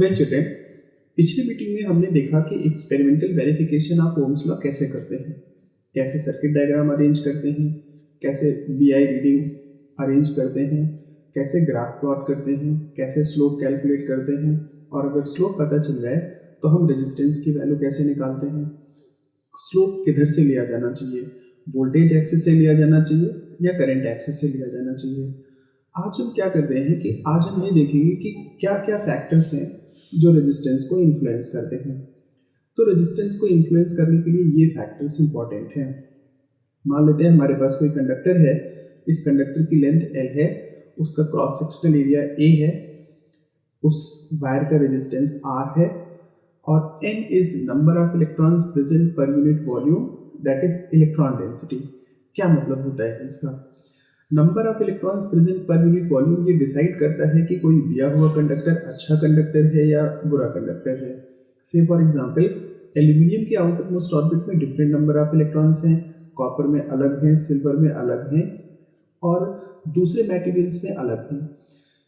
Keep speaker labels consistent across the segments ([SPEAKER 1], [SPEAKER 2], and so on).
[SPEAKER 1] Well children, पिछली meeting में हमने देखा कि experimental verification of Ohm's law कैसे करते हैं, कैसे सर्किट डायग्राम अरेंज करते हैं, कैसे बीआई रीडिंग अरेंज करते हैं, कैसे ग्राफ प्लॉट करते हैं, कैसे स्लोप कैलकुलेट करते हैं, और अगर स्लोप पता चल जाए तो हम रेजिस्टेंस की वैल्यू कैसे निकालते हैं। स्लोप किधर से लिया जाना चाहिए, वोल्टेज एक्सिस से लिया जाना चाहिए या करंट एक्सिस से लिया जाना चाहिए। आज हम क्या करते हैं कि आज हम ये देखेंगे कि क्या क्या फैक्टर्स हैं जो रेजिस्टेंस को इन्फ्लुएंस करते हैं। तो रेजिस्टेंस को इन्फ्लुएंस करने के लिए ये फैक्टर्स इंपॉर्टेंट हैं। मान लेते हैं हमारे पास कोई कंडक्टर है, इस कंडक्टर की लेंथ L है, उसका क्रॉस सेक्शनल एरिया A है, उस वायर का रेजिस्टेंस R है, और N is number of electrons present per unit volume, that is electron density. क्या मतलब होता है इसका? Number of electrons present per unit volume ये डिसाइड करता है कि कोई दिया हुआ कंडक्टर अच्छा कंडक्टर है या बुरा कंडक्टर है। से फॉर एग्जांपल, एल्यूमिनियम के आउटर मोस्ट ऑर्बिट में डिफरेंट नंबर ऑफ इलेक्ट्रॉन्स हैं, कॉपर में अलग हैं, सिल्वर में अलग हैं, और दूसरे मटेरियल्स में अलग हैं।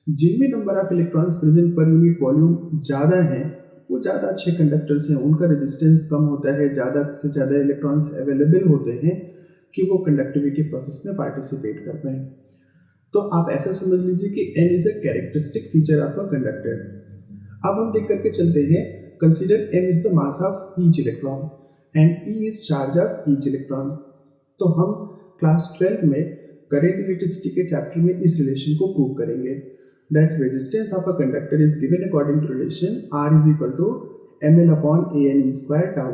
[SPEAKER 1] जिनमें number of electrons present per unit volume ज़्यादा हैं वो ज़्यादा अच्छे कंडक्टर्स हैं, उनका रेजिस्टेंस कम होता है, ज़्यादा से ज़्यादा इलेक्ट्रॉन्स अवेलेबल होते हैं कि वो कंडक्टिविटी प्रोसेस में पार्टिसिपेट कर पाए। तो आप ऐसा समझ लीजिए कि N is a characteristic feature of a conductor. अब हम देख करके चलते हैं, consider M is the mass of each electron and E is charge of each electron. तो हम क्लास 12 में करंट इलेक्ट्रिसिटी के चैप्टर में इस रिलेशन को प्रूव करेंगे, that resistance of a conductor is given according to relation R is equal to ml upon ANE square tau,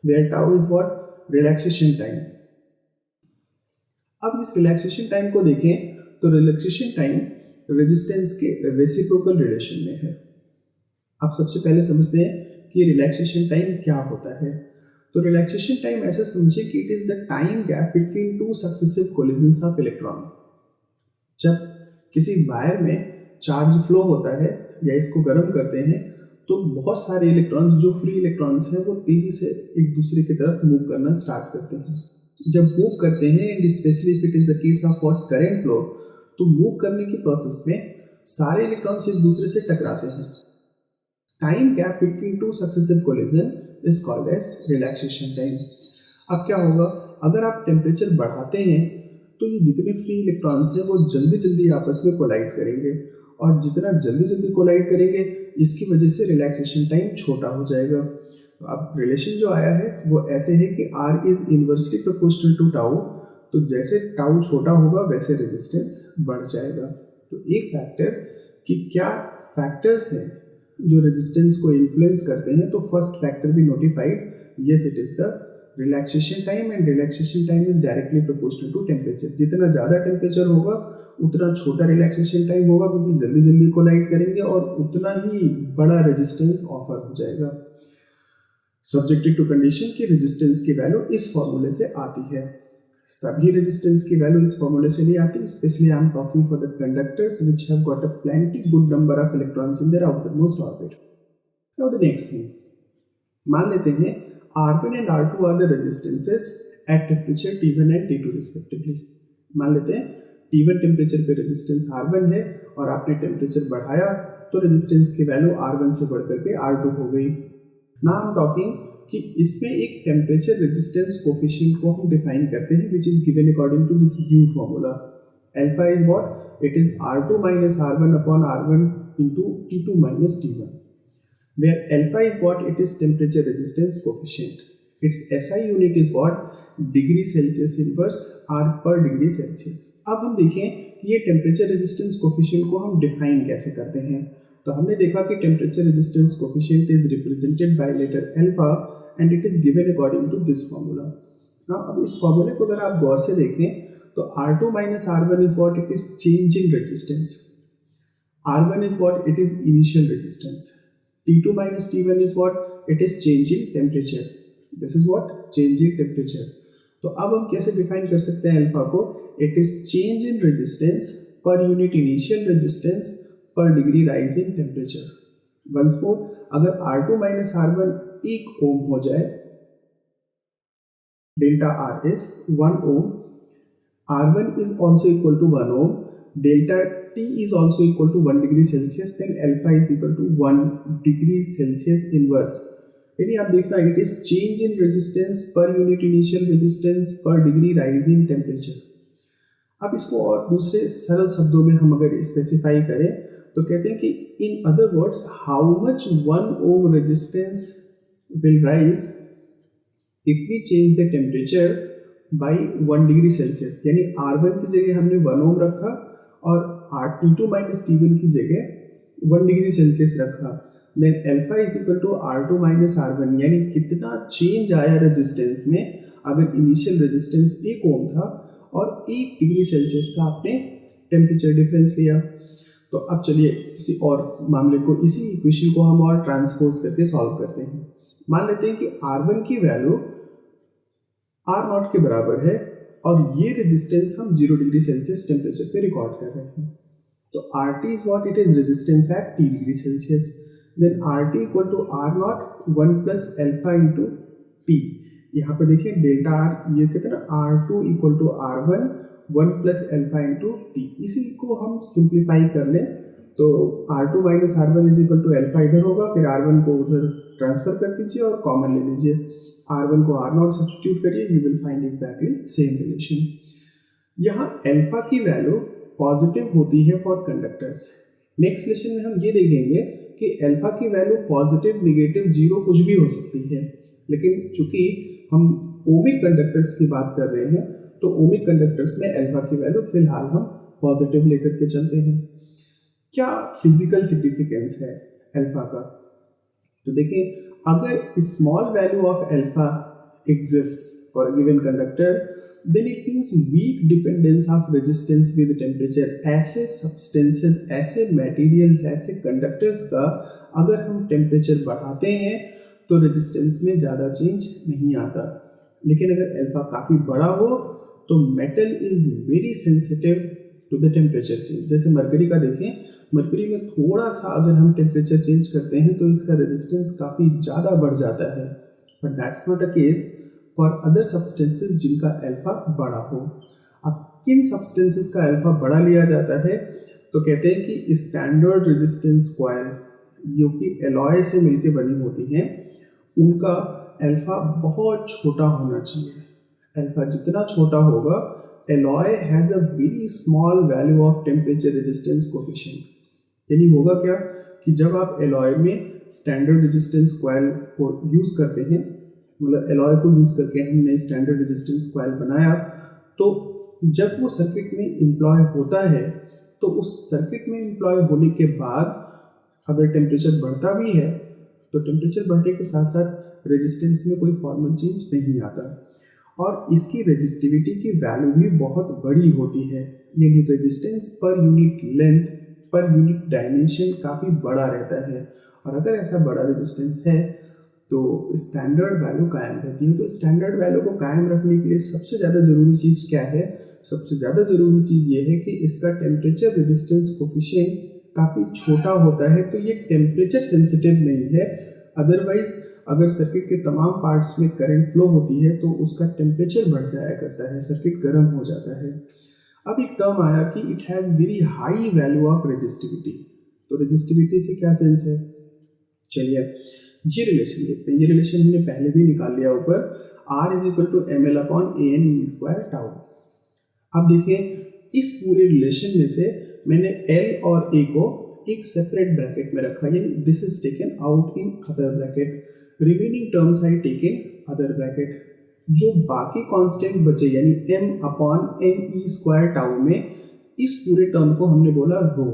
[SPEAKER 1] where tau is what? Relaxation time. अब इस relaxation time को देखें तो रिलैक्सेशन टाइम रेजिस्टेंस के reciprocal relation में है। आप सबसे पहले समझते हैं कि रिलैक्सेशन टाइम क्या होता है। तो रिलैक्सेशन टाइम ऐसा समझिए कि it is the time gap between two successive collisions of electron. जब किसी वायर में चार्ज फ्लो होता है या इसको गर्म करते हैं तो बहुत सारे इलेक्ट्रॉन्स जो फ्री इलेक्ट्रॉन्स हैं वो तेजी से एक दूसरे की तरफ मूव करना स्टार्ट करते हैं। जब मूव करते हैं, and specially if it is the case of what current flow, तो मूव करने के प्रोसेस में सारे इलेक्ट्रॉन्स एक दूसरे से टकराते हैं। Time gap between two successive collision is called age relaxation time. अब क्या होगा, अगर आप टेम्परेचर बढ़ाते हैं तो ये जितने फ्री इलेक्ट्रॉन्स हैं वो जल्दी जल्दी आपस में कोलाइड करेंगे, और जितना जल्दी जल्दी कोलाइड करेंगे इसकी वजह से रिलैक्सेशन टाइम छोटा हो जाएगा। तो अब रिलेशन जो आया है वो ऐसे है कि R is inversely proportional to tau, तो जैसे टाउ छोटा होगा वैसे रेजिस्टेंस बढ़ जाएगा। तो एक फैक्टर कि क्या फैक्टर्स हैं जो रेजिस्टेंस को इन्फ्लुएंस करते हैं, तो फर्स्ट फैक्टर भी notified, yes it is the relaxation time, and relaxation time is directly proportional to temperature. जितना ज़्यादा टेम्परेचर होगा उतना छोटा रिलैक्सेशन टाइम होगा, क्योंकि जल्दी जल्दी कोलाइड करेंगे, और उतना ही बड़ा रेजिस्टेंस ऑफर हो जाएगा। सब्जेक्टेड टू कंडीशन की रेजिस्टेंस की वैल्यू इस फॉर्मूले से आती है। सभी रेजिस्टेंस की वैल्यू इस फॉर्मूले से नहीं आती, specially I am talking for the conductors which have got a plenty good number of electrons in their outermost orbit. Now the next thing, मान लेते हैं R1 and R2 are the resistances at temperature T1 and T2 respectively. मान लेते हैं T1 temperature पे resistance R1 है और आपने टेम्परेचर बढ़ाया तो रेजिस्टेंस की वैल्यू R1 से बढ़कर के R2 हो गई। नाउ आई एम टॉकिंग कि इसमें एक टेम्परेचर रेजिस्टेंस कोफिशिएंट को हम डिफाइन करते हैं which is given according to this U formula. Alpha is what? It is R2 minus R1 upon R1 into T2 minus T1, where alpha is what? It is temperature resistance coefficient. Its SI unit is what? Degree Celsius inverse R per degree Celsius. अब हम देखें कि ये temperature resistance coefficient को हम define कैसे करते हैं। तो हमने देखा कि temperature resistance coefficient is represented by letter alpha and it is given according to this formula. Now अब इस फॉर्मूले को अगर आप गौर से देखें तो R2 minus R1 is what? It is change in resistance. R1 is what? It is initial resistance. T2 minus T1 is what? It is change in temperature. This is what? Change in temperature. तो अब हम कैसे define कर सकते हैं alpha को? It is change in resistance per unit initial resistance per degree rise in temperature. Once more, अगर R2 minus R1 1 ohm हो जाए, delta R is 1 ohm, R1 is also equal to 1 ohm, delta T is also equal to 1 degree Celsius, then alpha is equal to 1 degree Celsius inverse. यानी आप देखना it is change in resistance per unit initial resistance per degree rise in temperature. अब इसको और दूसरे सरल शब्दों में हम अगर स्पेसिफाई करें तो कहते हैं कि in other words how much 1 ohm resistance will rise if we change the temperature by 1 degree Celsius. यानी R1 की जगह हमने 1 ओम रखा और T2 माइनस T1 की जगह 1 डिग्री सेल्सियस रखा, then alpha is equal to R2 minus R1। यानी कितना चेंज आया रेजिस्टेंस में अगर इनिशियल रेजिस्टेंस 1 ओम था और 1 डिग्री सेल्सियस का आपने टेम्परेचर डिफरेंस लिया। तो अब चलिए किसी और मामले को, इसी इक्वेशन को हम और ट्रांसपोज करके सॉल्व करते हैं। मान लेते हैं कि R1 की वैल्यू R0 के बराबर है और ये रेजिस्टेंस हम 0 डिग्री सेल्सियस टेम्परेचर पे रिकॉर्ड कर रहे हैं। तो RT is what, it is resistance at T degree Celsius, then RT equal to R0 1 plus alpha into T। यहाँ पर देखिए डेल्टा R ये कहते हैं ना R2 equal to R1 1 plus alpha into T। इसी को हम सिंप्लीफाई कर लें तो R2 minus R1 is equal to alpha इधर होगा, फिर R1 को उधर ट्रांसफर कर दीजिए और कॉमन ले लीजिए, R1 को R0 सब्स्टिट्यूट करिए, you will find exactly same relation. यहाँ अल्फा की वैल्यू पॉजिटिव होती है फॉर कंडक्टर्स। नेक्स्ट लेसन में हम ये देखेंगे कि अल्फा की वैल्यू पॉजिटिव, नेगेटिव, जीरो कुछ भी हो सकती है, लेकिन चूंकि हम ओमिक कंडक्टर्स की बात कर रहे हैं तो ओमिक कंडक्टर्स में अल्फा की वैल्यू फिलहाल हम पॉजिटिव लेकर के चलते हैं। क्या फिजिकल सिग्निफिकेंस है अल्फा का? तो देखिए अगर small value of alpha exists for a given conductor then it means weak dependence of resistance with temperature। ऐसे substances, ऐसे materials, ऐसे conductors का अगर हम temperature बढ़ाते हैं तो resistance में ज़्यादा change नहीं आता, लेकिन अगर अल्फा काफ़ी बड़ा हो तो metal is very sensitive to the temperature change। जैसे मरकरी का देखें, मरकरी में थोड़ा सा अगर हम टेम्परेचर चेंज करते हैं तो इसका रेजिस्टेंस काफ़ी ज़्यादा बढ़ जाता है, but that's not a case for other substances जिनका अल्फा बड़ा हो। अब किन सब्सटेंसेस का अल्फा बड़ा लिया जाता है तो कहते हैं कि स्टैंडर्ड रेजिस्टेंस कॉइल जो कि एलॉय से मिलकर बनी होती हैं उनका अल्फा बहुत छोटा होना चाहिए। अल्फा जितना छोटा होगा, alloy has a very small value of temperature resistance coefficient. यानी होगा क्या कि जब आप एलॉय में स्टैंडर्ड रेजिस्टेंस कॉइल को यूज़ करते हैं, मतलब एलॉय को यूज़ करके हमने स्टैंडर्ड रेजिस्टेंस कॉइल बनाया, तो जब वो सर्किट में इम्प्लॉय होता है तो उस सर्किट में इम्प्लॉय होने के बाद अगर टेम्परेचर बढ़ता भी है तो टेम्परेचर बढ़ने के साथ साथ रेजिस्टेंस में कोई फॉर्मल चेंज नहीं आता और इसकी रेजिस्टिविटी की वैल्यू भी बहुत बड़ी होती है। यानी resistance per unit length per unit dimension काफ़ी बड़ा रहता है और अगर ऐसा बड़ा रेजिस्टेंस है तो स्टैंडर्ड वैल्यू कायम रहती है। तो स्टैंडर्ड वैल्यू को कायम रखने के लिए सबसे ज़्यादा ज़रूरी चीज़ क्या है? सबसे ज़्यादा ज़रूरी चीज़ ये है कि इसका टेम्परेचर रेजिस्टेंस कोफिशिएंट काफ़ी छोटा होता है, तो ये टेम्परेचर सेंसिटिव नहीं है। अदरवाइज अगर सर्किट के तमाम पार्ट्स में करंट फ्लो होती है तो उसका टेम्परेचर बढ़ जाया करता है, सर्किट गर्म हो जाता है। अब एक टर्म आया कि it has very high value of resistivity. तो रेजिस्टिविटी से क्या सेंस है? चलिए ये रिलेशन देखते हैं। ये रिलेशन हमने पहले भी निकाल लिया ऊपर, R is equal to ml upon an e square tau. अब देखिए इस पूरे रिलेशन में से मैंने L और A को एक सेपरेट ब्रैकेट में रखा, यानी this is taken out in other bracket, remaining terms I taken other bracket. जो बाकी कांस्टेंट बचे यानी m upon n e square tau में इस पूरे टर्म को हमने बोला rho.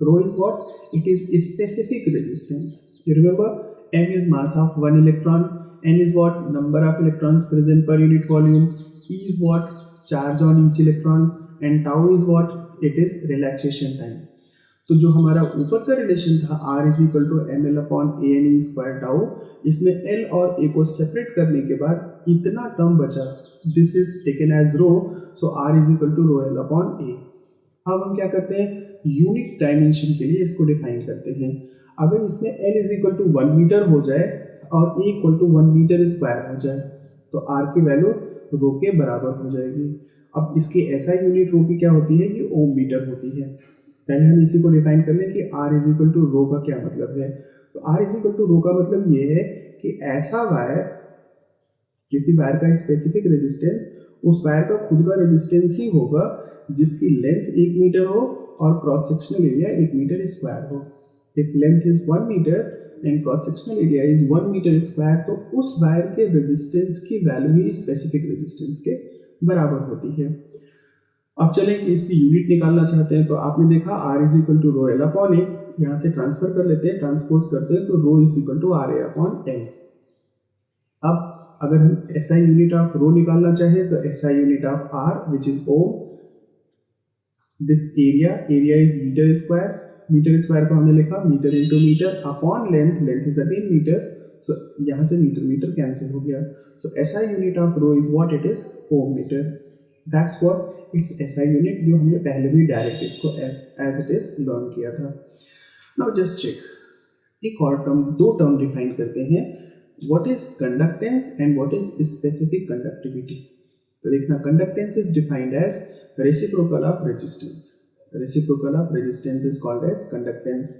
[SPEAKER 1] Rho is what? It is specific resistance. You remember m is mass of one electron, n is what? Number of electrons present per unit volume, e is what? Charge on each electron, and tau is what? It is relaxation time। तो जो हमारा ऊपर का relation था R is equal to ml upon an e square tau, इसमें L और A को separate करने के बाद इतना टर्म बचा, this is taken as rho, so R is equal to rho L upon A। अब हम क्या करते हैं? यूनिट डायमेंशन के लिए इसको डिफाइन करते हैं। अगर इसमें L is equal to 1 metre हो जाए और A equal to 1 metre square हो जाए तो R की वैल्यू रो के बराबर हो जाएगी। अब इसकी एसआई यूनिट रो की क्या होती है, ये ओम मीटर होती है। पहले हम इसी को डिफाइन कर लें कि आर इज इक्वल टू रो का क्या मतलब है। तो आर इज इक्वल टू रो का मतलब ये है कि ऐसा वायर, किसी वायर का स्पेसिफिक रेजिस्टेंस उस वायर का खुद का रेजिस्टेंस ही होगा जिसकी लेंथ 1 मीटर हो और cross sectional area 1 metre square हो। If length is 1 metre and cross sectional area is 1 metre square, तो उस वायर के रेजिस्टेंस की वैल्यू ही स्पेसिफिक रेजिस्टेंस के बराबर होती है। अब चलें कि इसकी यूनिट निकालना चाहते हैं, तो आपने देखा R is equal to rho L upon A, यहाँ से ट्रांसफर कर लेते हैं, ट्रांसपोज करते हैं, तो rho is equal to R A upon L. अब अगर हम एसआई यूनिट ऑफ रो निकालना चाहें तो SI unit of R which is ohm, this area is metre square को हमने लिखा metre into metre upon length is again metre, so यहाँ से मीटर कैंसिल हो गया। So SI unit of rho is what it is, ohm metre. That's what it's SI unit, जो हमने पहले भी डायरेक्ट इसको एज इट इज लर्न किया था। नाउ जस्ट चेक, एक और दो टर्म डिफाइन करते हैं, what is conductance and what is specific conductivity। तो देखना, conductance is defined as reciprocal of resistance is called as conductance।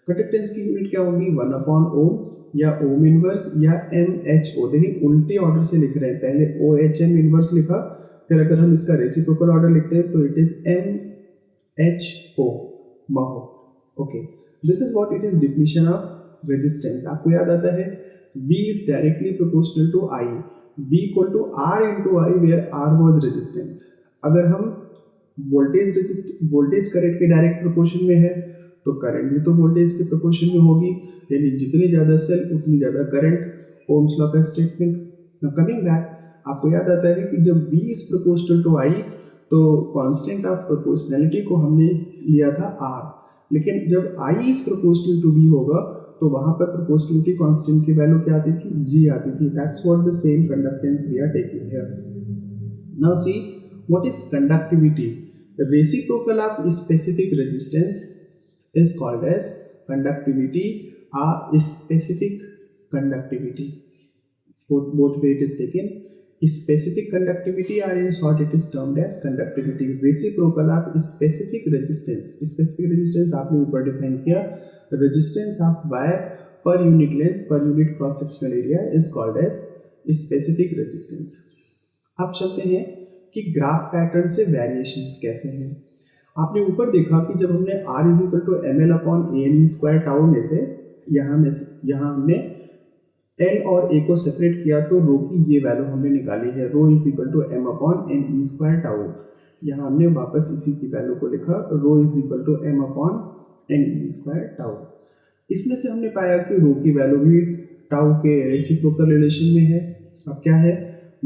[SPEAKER 1] conductance की यूनिट क्या होगी, 1 अपॉन ओम या ओम इनवर्स या MHO। देखिए उल्टे ऑर्डर से लिख रहे हैं, पहले OHM इनवर्स लिखा, फिर अगर हम इसका रेसिप्रोकल ऑर्डर लिखते हैं तो it is MHO mho. Okay, this is what it is definition of resistance. आपको याद आता है V is directly proportional to I, V equal to R into I where R was resistance। अगर हम voltage current के direct proportion में है तो करंट भी तो वोल्टेज के प्रोपोर्शन में होगी, यानी जितनी ज़्यादा सेल उतनी ज़्यादा करंट, ओम्स लॉ का स्टेटमेंट। नाउ कमिंग बैक, आपको याद आता है कि जब V is proportional to I तो कांस्टेंट ऑफ प्रोपोर्शनैलिटी को हमने लिया था R, लेकिन जब I is proportional to V होगा तो वहां पर प्रोपोर्शनलिटी कांस्टेंट की वैल्यू क्या आती थी, G आती थी। That's what the same conductance we are taking here. Now see what is conductivity. Reciprocal of specific resistance is called as conductivity और specific conductivity, both way it is taken। specific conductivity or in short it is termed as conductivity। reciprocal of specific resistance आपने ऊपर define किया, resistance of wire per unit length per unit cross sectional area is called as specific resistance। अब चलते हैं कि graph pattern से variations कैसे हैं। आपने ऊपर देखा कि जब हमने R is equal to ml upon ANE square tau में से यहाँ हमने L और A को सेपरेट किया तो रो की ये वैल्यू हमने निकाली है, rho is equal to m upon NE square tau. यहाँ हमने वापस इसी की वैल्यू को लिखा, rho is equal to m upon NE square tau. इसमें से हमने पाया कि रो की वैल्यू भी टाउ के रेसिप्रोकल रिलेशन में है। अब क्या है,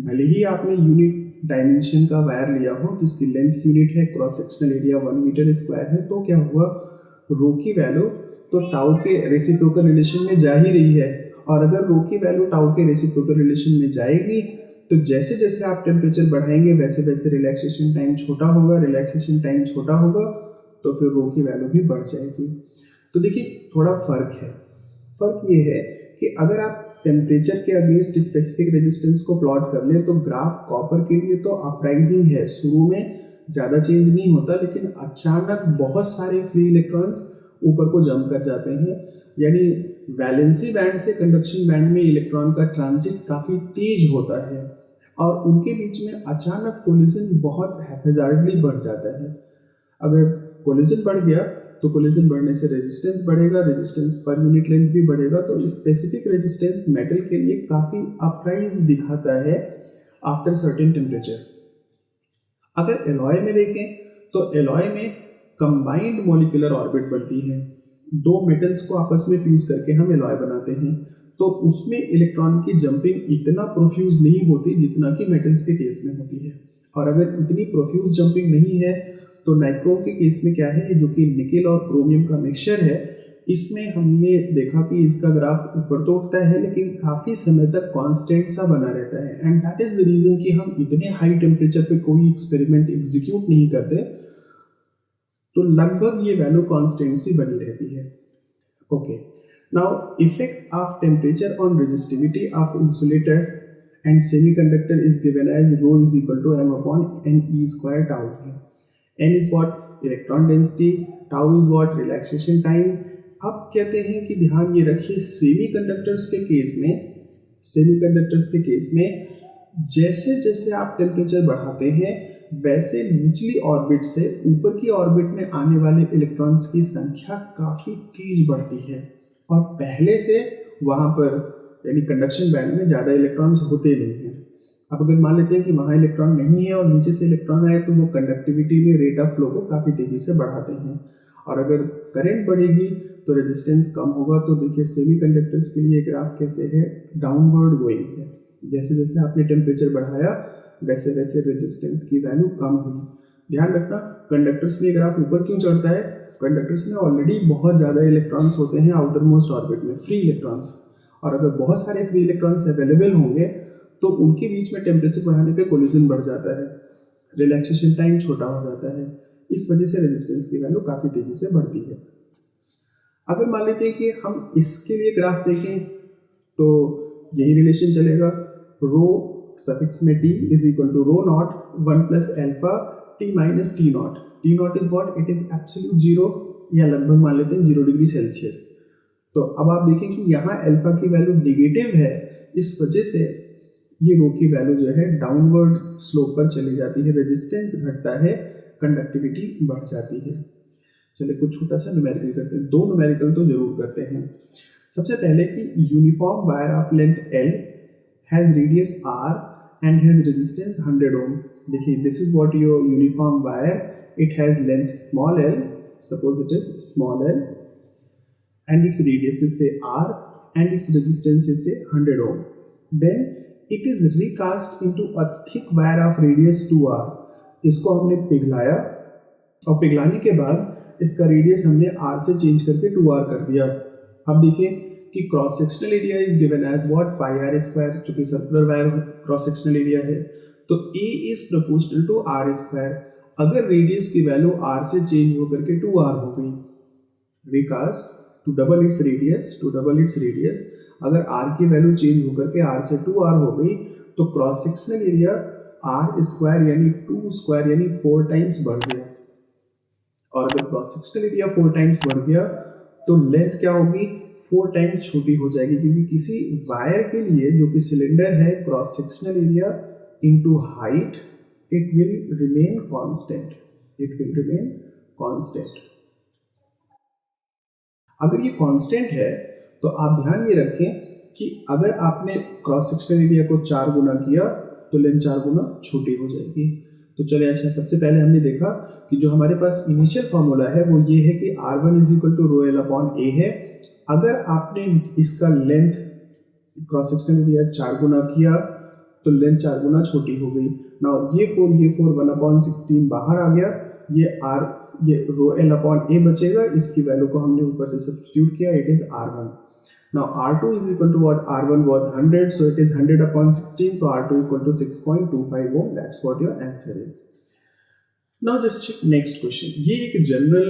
[SPEAKER 1] भले ही आपने यूनिट डायमेंशन का वायर लिया हो जिसकी लेंथ यूनिट है, cross sectional area 1 metre square है, तो क्या हुआ, रो की वैल्यू तो टाउ के रेसिप्रोकल रिलेशन में जा ही रही है, और अगर रो की वैल्यू टाउ के रेसिप्रोकल रिलेशन में जाएगी तो जैसे जैसे आप टेम्परेचर बढ़ाएंगे वैसे वैसे रिलैक्सेशन टाइम छोटा होगा, तो फिर रो की वैल्यू भी बढ़ जाएगी। तो देखिए थोड़ा फर्क ये है कि अगर आप टेम्परेचर के अगेंस्ट स्पेसिफिक रेजिस्टेंस को प्लॉट कर लें तो ग्राफ कॉपर के लिए तो अपराइजिंग है, शुरू में ज़्यादा चेंज नहीं होता, लेकिन अचानक बहुत सारे फ्री इलेक्ट्रॉन्स ऊपर को जंप कर जाते हैं, यानी वैलेंसी बैंड से कंडक्शन बैंड में इलेक्ट्रॉन का ट्रांजिट काफ़ी तेज होता है और उनके बीच में अचानक कोलिजन बहुत हैजार्डली बढ़ जाता है। अगर कोलिजन बढ़ गया तो कोलिजन बढ़ने से रेजिस्टेंस बढ़ेगा, रेजिस्टेंस पर यूनिट लेंथ भी बढ़ेगा, तो स्पेसिफिक रेजिस्टेंस मेटल के लिए काफ़ी अपराइज दिखाता है आफ्टर सर्टेन टेम्परेचर। अगर एलॉय में देखें तो एलॉय में कंबाइंड मॉलिक्यूलर ऑर्बिट बनती है, दो मेटल्स को आपस में फ्यूज करके हम एलॉय बनाते हैं, तो उसमें इलेक्ट्रॉन की जंपिंग इतना प्रोफ्यूज नहीं होती जितना कि मेटल्स के केस में होती है। और अगर इतनी प्रोफ्यूज जंपिंग नहीं है तो नाइक्रोम के केस में क्या है, जो कि निकेल और क्रोमियम का मिक्सचर है, इसमें हमने देखा कि इसका ग्राफ ऊपर तो उठता है लेकिन काफ़ी समय तक कांस्टेंट सा बना रहता है। And that is the reason कि हम इतने हाई टेम्परेचर पे कोई एक्सपेरिमेंट एग्जीक्यूट नहीं करते, तो लगभग ये वैल्यू कांस्टेंट सी बनी रहती है। Okay, now effect of temperature on resistivity of insulator and semiconductor is given as rho is equal to m upon n e square tau है। n is what electron density, tau is what relaxation time. अब कहते हैं कि ध्यान ये रखिए semiconductors के case में जैसे जैसे आप टेम्परेचर बढ़ाते हैं वैसे निचली ऑर्बिट से ऊपर की ऑर्बिट में आने वाले इलेक्ट्रॉन्स की संख्या काफ़ी तेज बढ़ती है और पहले से वहाँ पर यानी कंडक्शन बैंड में ज़्यादा इलेक्ट्रॉन्स होते नहीं हैं। अब अगर मान लेते हैं कि वहाँ इलेक्ट्रॉन नहीं है और नीचे से इलेक्ट्रॉन आए तो वो कंडक्टिविटी में रेट ऑफ फ्लो को काफ़ी तेज़ी से बढ़ाते हैं और अगर करंट बढ़ेगी तो रेजिस्टेंस कम होगा। तो देखिए सेमीकंडक्टर्स के लिए ग्राफ कैसे है, डाउनवर्ड गोइंग है। जैसे जैसे आपने टेम्परेचर बढ़ाया वैसे वैसे रेजिस्टेंस की वैल्यू कम हुई। ध्यान रखना कंडक्टर्स में ग्राफ ऊपर क्यों चढ़ता है, कंडक्टर्स में ऑलरेडी बहुत ज़्यादा इलेक्ट्रॉन्स होते हैं आउटर मोस्ट ऑर्बिट में, फ्री इलेक्ट्रॉन्स, और अगर बहुत सारे फ्री इलेक्ट्रॉन्स अवेलेबल होंगे तो उनके बीच में टेम्परेचर बढ़ाने पे कोलिजन बढ़ जाता है, रिलैक्सेशन टाइम छोटा हो जाता है। इस वजह से रेजिस्टेंस की वैल्यू काफ़ी तेज़ी से बढ़ती है। अगर मान लेते हैं कि हम इसके लिए ग्राफ देखें तो यही रिलेशन चलेगा, रो सफिक्स में t is equal to rho naught 1 plus alpha t minus T naught. T naught is what, it is absolute zero या लगभग मान लेते हैं 0 डिग्री सेल्सियस। तो अब आप देखें कि यहाँ अल्फा की वैल्यू नेगेटिव है, इस वजह से ये रो की वैल्यू जो है डाउनवर्ड स्लोप पर चली जाती है, रेजिस्टेंस घटता है, कंडक्टिविटी बढ़ जाती है। चलिए कुछ छोटा सा न्यूमेरिकल करते हैं, 2 न्यूमेरिकल तो जरूर करते हैं। सबसे पहले कि uniform wire of length L has radius R and has resistance 100 ohm। देखिए this is what your uniform wire, it has length small l, suppose it is small l, and its radius is say R and its resistance is say 100 ohm। Then it is recast into a thick wire of radius 2R। इसको हमने पिघलाया और पिघलाने के बाद इसका radius हमने R से change करके 2R कर दिया। अब देखिए कि cross sectional area is given as what, pi R square, चूंकि circular wire cross sectional area है तो A is proportional to R square. अगर रेडियस की वैल्यू R से चेंज होकर के 2R हो गई, recast to double its radius, अगर R की वैल्यू चेंज होकर के R से 2R हो गई तो cross sectional area R square यानी 2 स्क्वायर यानी 4 टाइम्स बढ़ गया। और अगर क्रॉस सेक्शनल एरिया 4 टाइम्स बढ़ गया तो लेंथ क्या होगी, 4 टाइम्स छोटी हो जाएगी, क्योंकि किसी वायर के लिए जो कि सिलेंडर है cross sectional area into height it will remain constant. अगर ये कांस्टेंट है तो आप ध्यान ये रखें कि अगर आपने क्रॉस सेक्शनल एरिया को 4 गुना किया तो लेंथ 4 गुना छोटी हो जाएगी। तो चलिए अच्छा, सबसे पहले हमने देखा कि जो हमारे पास इनिशियल फॉर्मूला है वो ये है कि R1 is equal to rho L upon A है। अगर आपने इसका लेंथ क्रॉस सेक्शनल एरिया 4 गुना किया तो लेंथ 4 गुना छोटी हो गई। नाउ ये 4 1 अपॉन 16 बाहर आ गया, ये रो एल अपॉन ए बचेगा, इसकी वैल्यू को हमने ऊपर से सब्स्टिट्यूट किया, it is R1। Now R2 is equal to what, R1 was 100, so it is 100 upon 16, so R2 equal to 6.25 ohm, that's what your answer is. Now just check next question। ये एक general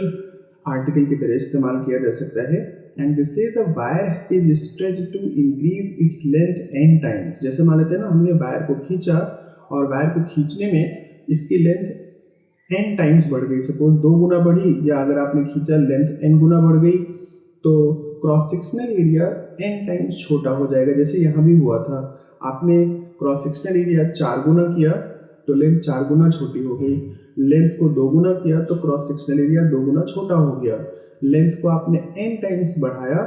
[SPEAKER 1] article की तरह इस्तेमाल किया जा सकता है, and this says a wire is stretched to increase its length n times। जैसे मान लेते हैं ना, हमने वायर को खींचा और वायर को खींचने में इसकी लेंथ n टाइम्स बढ़ गई, सपोज 2 गुना बढ़ी, या अगर आपने खींचा लेंथ n गुना बढ़ गई तो cross sectional area n times छोटा हो जाएगा। जैसे यहाँ भी हुआ था, आपने क्रॉस सेक्शनल एरिया 4 गुना किया तो लेंथ 4 गुना छोटी हो गई, लेंथ को 2 गुना किया तो क्रॉस सेक्शनल एरिया 2 गुना छोटा हो गया, लेंथ को आपने n टाइम्स बढ़ाया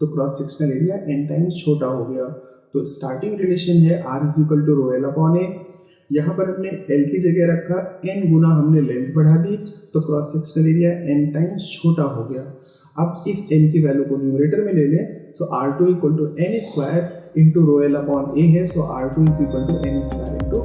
[SPEAKER 1] तो cross sectional area n times छोटा हो गया। तो स्टार्टिंग रिलेशन है R is equal to rho L upon A. यहाँ पर हमने L की जगह रखा, n गुना हमने लेंथ बढ़ा दी तो cross sectional area n times छोटा हो गया। अब इस n की वैल्यू को न्यूमरेटर में ले लें, so R2 equal to n square into rho L upon A है, so R2 is equal to n square into